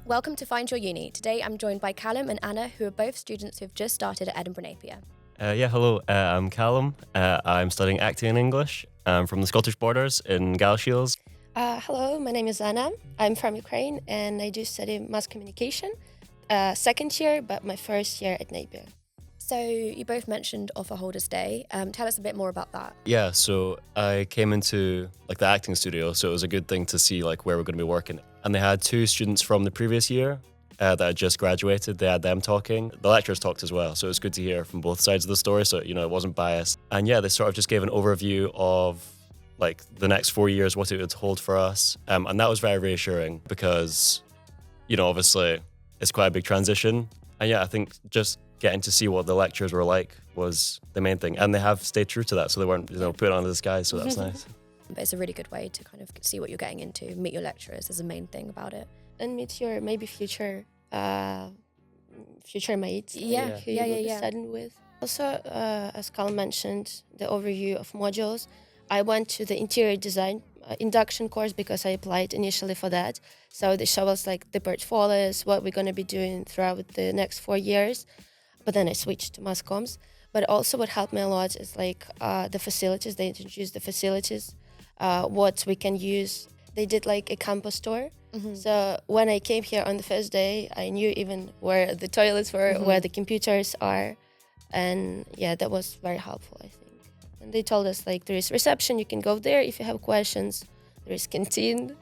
Welcome to Find Your Uni. Today I'm joined by Callum and Anna, who are both students who have just started at Edinburgh Napier. Hello. I'm Callum. I'm studying acting in English. I'm from the Scottish borders in Galashiels. Hello, my name is Anna. I'm from Ukraine and I do study mass communication. Second year, but my first year at Napier. So you both mentioned Offer Holders Day. Tell us a bit more about that. Yeah, so I came into the acting studio, so it was a good thing to see where we're going to be working. And they had two students from the previous year that had just graduated. They had them talking. The lecturers talked as well, so it was good to hear from both sides of the story, so it wasn't biased. And yeah, they sort of just gave an overview of the next 4 years, what it would hold for us. And that was very reassuring because, obviously it's quite a big transition. And yeah, I think just getting to see what the lectures were like was the main thing. And they have stayed true to that, so they weren't, put on the disguise, so that's nice. But it's a really good way to kind of see what you're getting into, meet your lecturers is the main thing about it. And meet your maybe future mates. Who you will be studying with. Also, as Callum mentioned, the overview of modules. I went to the interior design induction course because I applied initially for that. So they show us the portfolios, what we're going to be doing throughout the next 4 years. But then I switched to mass comms. But also what helped me a lot is the facilities. They introduced the facilities, what we can use. They did a campus tour. Mm-hmm. So when I came here on the first day, I knew even where the toilets were, where the computers are. And yeah, that was very helpful, I think. And they told us there is reception, you can go there if you have questions. There is canteen.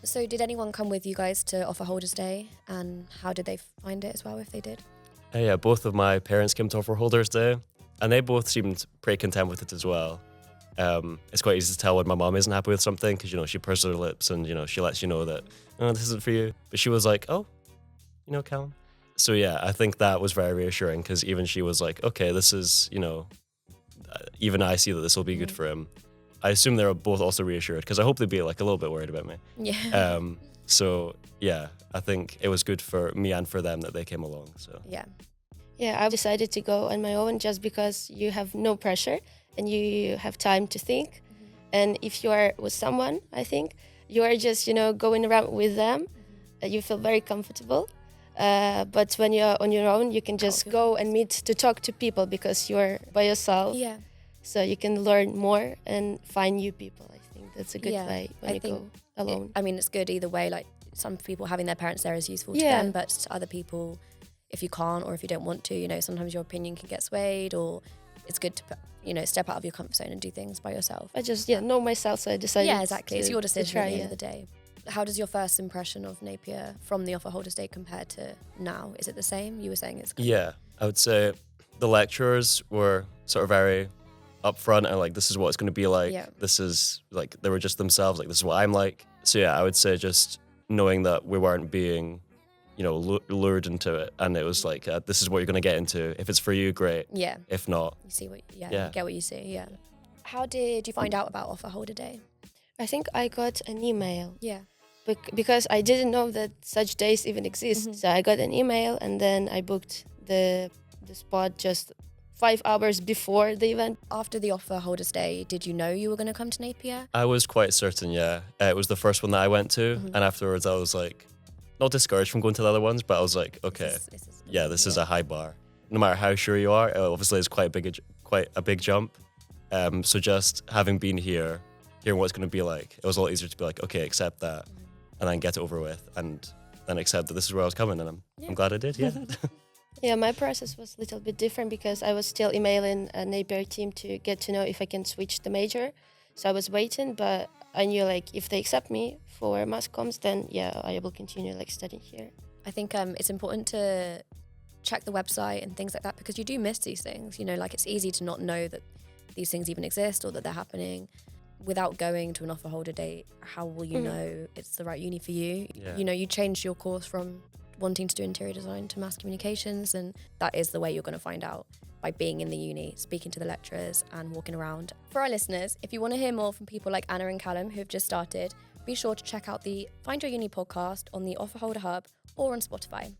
So did anyone come with you guys to Offer Holders Day? And how did they find it as well, if they did? Yeah, both of my parents came to Offer Holders Day, and they both seemed pretty content with it as well. It's quite easy to tell when my mom isn't happy with something because, she purses her lips and, she lets you know that, this isn't for you. But she was like, oh, Callum. So yeah, I think that was very reassuring because even she was like, okay, this is, even I see that this will be good for him. I assume they were both also reassured because I hope they'd be a little bit worried about me. Yeah. So yeah, I think it was good for me and for them that they came along. So yeah. Yeah, I decided to go on my own just because you have no pressure and you have time to think. Mm-hmm. And if you are with someone, I think, you are just, going around with them. You feel very comfortable. But when you're on your own, you can just go and meet to talk to people because you're by yourself. Yeah. So you can learn more and find new people. I think that's a good way when you go alone. It's good either way. Some people having their parents there is useful to them, but to other people, if you can't or if you don't want to, sometimes your opinion can get swayed, or it's good to, step out of your comfort zone and do things by yourself. I just, know myself, so I decided Yeah, exactly. It's your decision at the end of the day. How does your first impression of Napier from the Offer Holders Day compare to now? Is it the same? You were saying it's Yeah, I would say the lecturers were sort of very upfront and this is what it's going to be like. Yeah. This is they were just themselves, this is what I'm like. So yeah, I would say just knowing that we weren't being, lured into it, and it was this is what you're going to get into. If it's for you, great. Yeah. If not, you see what. You get what you see. Yeah. How did you find out about Offer Holder Day? I think I got an email. Yeah. Because I didn't know that such days even exist. Mm-hmm. So I got an email and then I booked the spot just 5 hours before the event. After the Offer Holders Day, did you know you were going to come to Napier? I was quite certain, yeah. It was the first one that I went to, and afterwards I was not discouraged from going to the other ones, but I was okay, this is a high bar. No matter how sure you are, obviously it's quite a big jump. So just having been here, hearing what it's going to be like, it was a lot easier to be okay, accept that, and then get it over with, and then accept that this is where I was coming, and I'm glad I did, yeah. Yeah, my process was a little bit different because I was still emailing a Napier team to get to know if I can switch the major. So I was waiting, but I knew if they accept me for mass comms, then I will continue studying here. I think it's important to check the website and things like that because you do miss these things. It's easy to not know that these things even exist or that they're happening. Without going to an Offer Holder Day, how will you know it's the right uni for you? Yeah. You changed your course from wanting to do interior design to mass communications, and that is the way you're going to find out, by being in the uni, speaking to the lecturers and walking around. For our listeners, if you want to hear more from people like Anna and Callum who have just started, be sure to check out the Find Your Uni podcast on the Offer Holder Hub or on Spotify.